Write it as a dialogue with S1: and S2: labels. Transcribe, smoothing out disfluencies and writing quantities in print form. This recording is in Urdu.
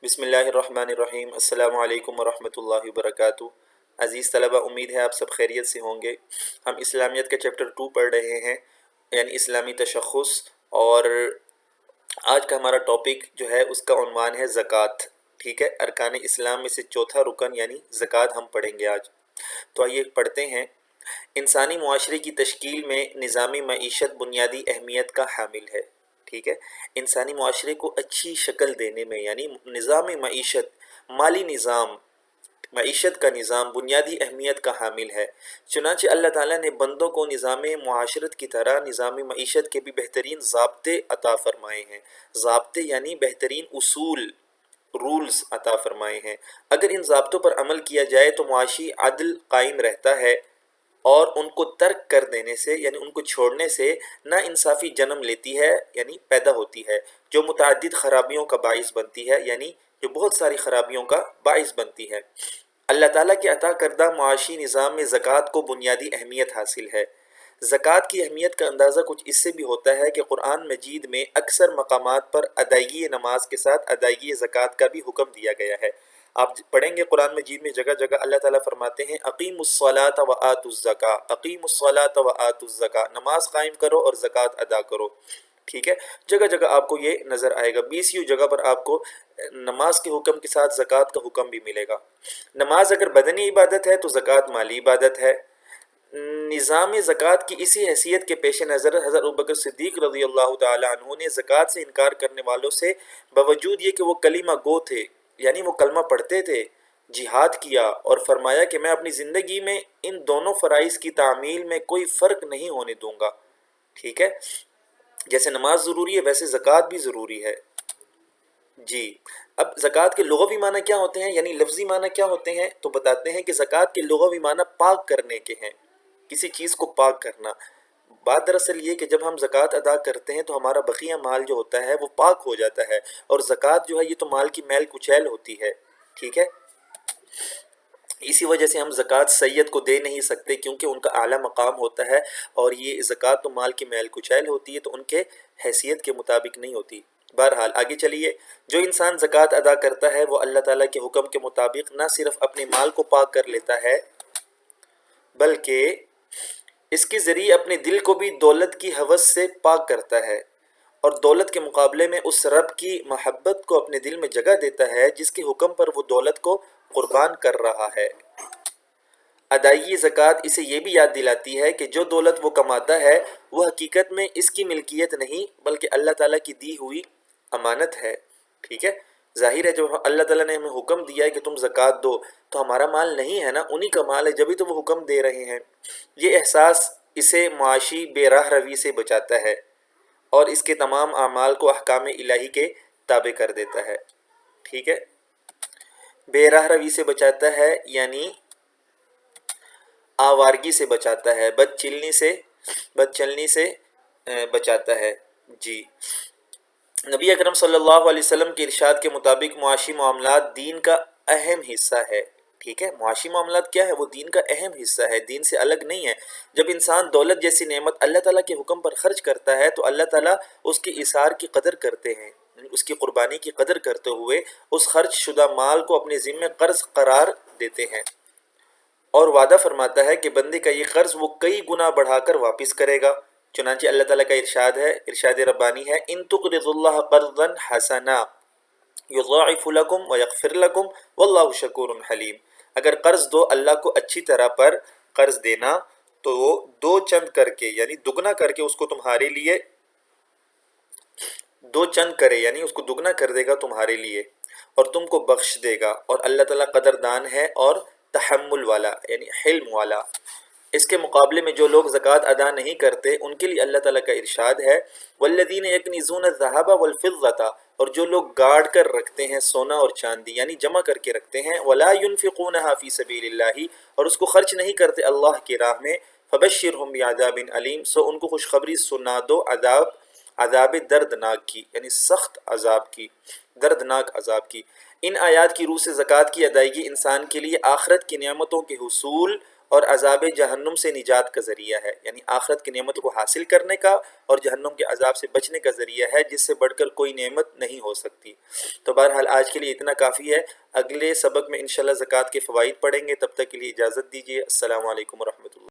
S1: بسم اللہ الرحمن الرحیم۔ السلام علیکم ورحمۃ اللہ وبرکاتہ۔ عزیز طلبہ، امید ہے آپ سب خیریت سے ہوں گے۔ ہم اسلامیت کا چیپٹر 2 پڑھ رہے ہیں، یعنی اسلامی تشخص، اور آج کا ہمارا ٹاپک جو ہے اس کا عنوان ہے زکوٰۃ۔ ٹھیک ہے، ارکان اسلام میں سے چوتھا رکن یعنی زکوٰۃ ہم پڑھیں گے آج۔ تو آئیے پڑھتے ہیں۔ انسانی معاشرے کی تشکیل میں نظامی معیشت بنیادی اہمیت کا حامل ہے۔ ٹھیک ہے، انسانی معاشرے کو اچھی شکل دینے میں یعنی نظام معیشت، مالی نظام، معیشت کا نظام بنیادی اہمیت کا حامل ہے۔ چنانچہ اللہ تعالیٰ نے بندوں کو نظام معاشرت کی طرح نظام معیشت کے بھی بہترین ضابطے عطا فرمائے ہیں۔ ضابطے یعنی بہترین اصول، رولز عطا فرمائے ہیں۔ اگر ان ضابطوں پر عمل کیا جائے تو معاشی عدل قائم رہتا ہے، اور ان کو ترک کر دینے سے یعنی ان کو چھوڑنے سے نا انصافی جنم لیتی ہے یعنی پیدا ہوتی ہے، جو متعدد خرابیوں کا باعث بنتی ہے، یعنی جو بہت ساری خرابیوں کا باعث بنتی ہے۔ اللہ تعالیٰ کے عطا کردہ معاشی نظام میں زکوٰۃ کو بنیادی اہمیت حاصل ہے۔ زکوٰۃ کی اہمیت کا اندازہ کچھ اس سے بھی ہوتا ہے کہ قرآن مجید میں اکثر مقامات پر ادائیگی نماز کے ساتھ ادائیگی زکوٰۃ کا بھی حکم دیا گیا ہے۔ آپ پڑھیں گے قرآن مجید میں جگہ جگہ اللہ تعالیٰ فرماتے ہیں اقیموا الصلاۃ وآتوا الزکاۃ، اقیموا الصلاۃ وآتوا الزکاۃ، نماز قائم کرو اور زکوٰۃ ادا کرو۔ ٹھیک ہے، جگہ جگہ آپ کو یہ نظر آئے گا، 20 جگہ پر آپ کو نماز کے حکم کے ساتھ زکوٰۃ کا حکم بھی ملے گا۔ نماز اگر بدنی عبادت ہے تو زکوٰۃ مالی عبادت ہے۔ نظام زکوٰۃ کی اسی حیثیت کے پیش نظر حضرت ابوبکر صدیق رضی اللہ تعالیٰ عنہ نے زکوٰۃ سے انکار کرنے والوں سے باوجود یہ کہ وہ کلمہ گو تھے یعنی وہ کلمہ پڑھتے تھے، جہاد کیا اور فرمایا کہ میں اپنی زندگی میں ان دونوں فرائض کی تعمیل میں کوئی فرق نہیں ہونے دوں گا۔ ٹھیک ہے، جیسے نماز ضروری ہے ویسے زکوٰۃ بھی ضروری ہے۔ جی، اب زکوٰۃ کے لغوی معنی کیا ہوتے ہیں یعنی لفظی معنی کیا ہوتے ہیں، تو بتاتے ہیں کہ زکوٰۃ کے لغوی معنی پاک کرنے کے ہیں، کسی چیز کو پاک کرنا۔ بات دراصل یہ کہ جب ہم زکوٰۃ ادا کرتے ہیں تو ہمارا بقیہ مال جو ہوتا ہے وہ پاک ہو جاتا ہے، اور زکوٰۃ جو ہے یہ تو مال کی میل کچیل ہوتی ہے۔ ٹھیک ہے، اسی وجہ سے ہم زکوٰۃ سید کو دے نہیں سکتے کیونکہ ان کا اعلیٰ مقام ہوتا ہے، اور یہ زکوٰۃ تو مال کی میل کچیل ہوتی ہے تو ان کے حیثیت کے مطابق نہیں ہوتی۔ بہرحال آگے چلیے، جو انسان زکوٰۃ ادا کرتا ہے وہ اللہ تعالیٰ کے حکم کے مطابق نہ صرف اپنے مال کو پاک کر لیتا ہے بلکہ اس کے ذریعے اپنے دل کو بھی دولت کی ہوس سے پاک کرتا ہے، اور دولت کے مقابلے میں اس رب کی محبت کو اپنے دل میں جگہ دیتا ہے جس کے حکم پر وہ دولت کو قربان کر رہا ہے۔ ادائیگی زکوٰۃ اسے یہ بھی یاد دلاتی ہے کہ جو دولت وہ کماتا ہے وہ حقیقت میں اس کی ملکیت نہیں بلکہ اللہ تعالیٰ کی دی ہوئی امانت ہے۔ ٹھیک ہے، ظاہر ہے جب اللہ تعالیٰ نے ہمیں حکم دیا ہے کہ تم زکوٰۃ دو تو ہمارا مال نہیں ہے نا، انہی کا مال ہے، جبھی تو وہ حکم دے رہے ہیں۔ یہ احساس اسے معاشی بے راہ روی سے بچاتا ہے اور اس کے تمام اعمال کو احکام الہی کے تابع کر دیتا ہے۔ ٹھیک ہے، بے راہ روی سے بچاتا ہے یعنی آوارگی سے بچاتا ہے، بد چلنی سے بچاتا ہے۔ جی، نبی اکرم صلی اللہ علیہ وسلم کے ارشاد کے مطابق معاشی معاملات دین کا اہم حصہ ہے۔ ٹھیک ہے، معاشی معاملات کیا ہے، وہ دین کا اہم حصہ ہے، دین سے الگ نہیں ہے۔ جب انسان دولت جیسی نعمت اللہ تعالیٰ کے حکم پر خرچ کرتا ہے تو اللہ تعالیٰ اس کے ایثار کی قدر کرتے ہیں، اس کی قربانی کی قدر کرتے ہوئے اس خرچ شدہ مال کو اپنے ذمہ قرض قرار دیتے ہیں، اور وعدہ فرماتا ہے کہ بندے کا یہ قرض وہ کئی گنا بڑھا کر واپس کرے گا۔ چنانچہ اللہ تعالیٰ کا ارشاد ہے، ارشاد ربانی ہے، ان تقرضوا اللہ قرضا حسنا یضاعف لکم ویغفر لکم واللہ شکور حلیم۔ اگر قرض دو اللہ کو اچھی طرح پر قرض دینا تو وہ دو چند کر کے یعنی دگنا کر کے اس کو تمہارے لیے دو چند کرے یعنی اس کو دگنا کر دے گا تمہارے لیے، اور تم کو بخش دے گا، اور اللہ تعالیٰ قدردان ہے اور تحمل والا یعنی حلم والا۔ اس کے مقابلے میں جو لوگ زکوٰۃ ادا نہیں کرتے ان کے لیے اللہ تعالیٰ کا ارشاد ہے، والذین یکنزون الذھب والفضة، اور جو لوگ گاڑ کر رکھتے ہیں سونا اور چاندی یعنی جمع کر کے رکھتے ہیں، ولا ينفقونها فی سبیل اللہ، اور اس کو خرچ نہیں کرتے اللہ کی راہ میں، فبشرهم بعذاب علیم، سو ان کو خوشخبری سنا دو عذاب دردناک کی یعنی سخت عذاب کی، دردناک عذاب کی۔ ان آیات کی روح سے زکوٰۃ کی ادائیگی انسان کے لیے آخرت کی نعمتوں کے حصول اور عذاب جہنم سے نجات کا ذریعہ ہے، یعنی آخرت کی نعمتوں کو حاصل کرنے کا اور جہنم کے عذاب سے بچنے کا ذریعہ ہے، جس سے بڑھ کر کوئی نعمت نہیں ہو سکتی۔ تو بہرحال آج کے لیے اتنا کافی ہے، اگلے سبق میں انشاءاللہ زکوٰۃ کے فوائد پڑھیں گے، تب تک کے لیے اجازت دیجیے۔ السلام علیکم ورحمۃ اللہ۔